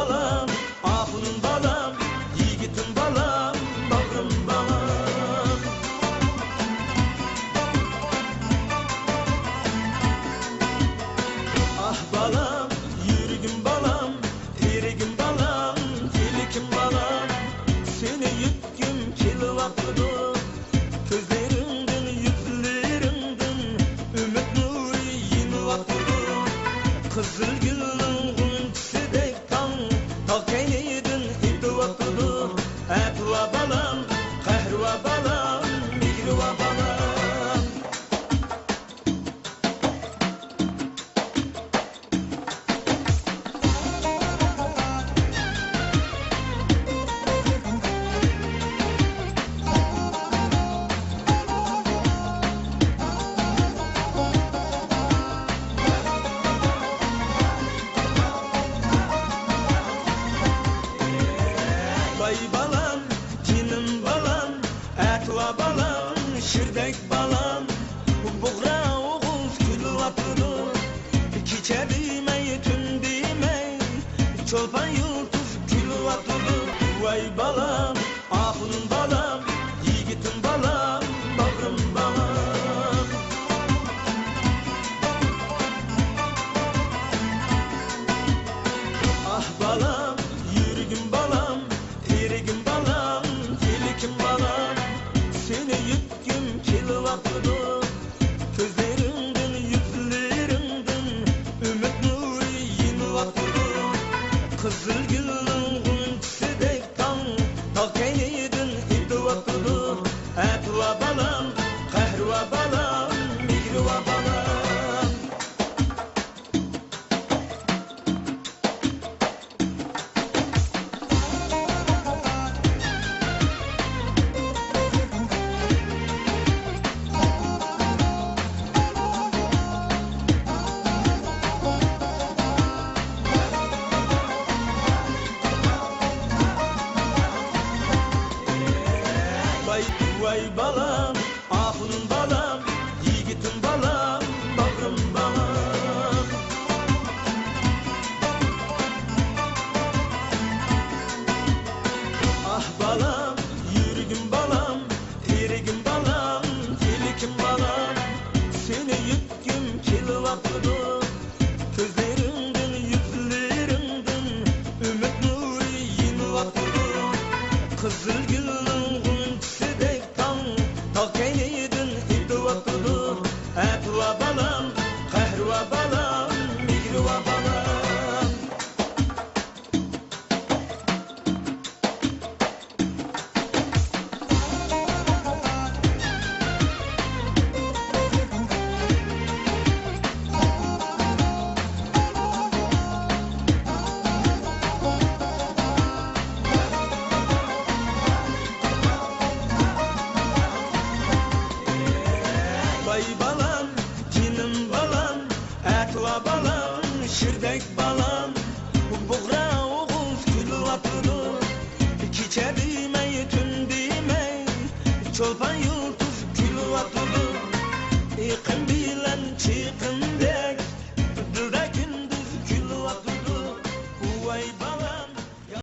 balam, ahunun balam, yigitim balam, bağrım balam. Ah balam, yürügüm balam, erigim balam, telikim balam. Seni yutgum kelivaptı, gözlerinden, yüzlerinden ümit nuri yinivaptı. Kızıl gülün gülçüsüdek tan, talkeynidin hidivaptı. Etva balam, kahrva balam, migriva balam. Vay balam, cinim balam, etva balam, şirdek balam. Buğra oğuz külüvaptı, kiçe demey, tün demey, çolpan yurtuz külüvaptı. Vay balam, ahunun balam, yigitim balam, bağrım balam. Ah balam, yürügüm balam, erigim balam, telikim balam. Seni yutgum kelivaptı, gözlerinden, yüzlerinden ümit nuri yinivaptı. Kızıl gülün gülçüsüdek tan, talkeynidin hidivaptı. Etva balam, kahrva balam, migriva balam. Vay balam, ahunun balam, yigitim balam, bağrım balam. Ah balam, yürügüm balam, erigim balam, telikim balam. Seni yutgum kelivaptı, gözlerinden, yüzlerinden ümit nuri yinivaptı. Kızıl gülün gülçüsüdek tan, talkeynidin hidivaptı. Etva balam, kahrva balam, migriva balam. Vay balam, cinim balam, etva balam, şirdek balam. Buğra oğuz külüvaptı, kiçe demey, tün demey, çolpan yurtuz külüvaptı. Iqim bilen çıkın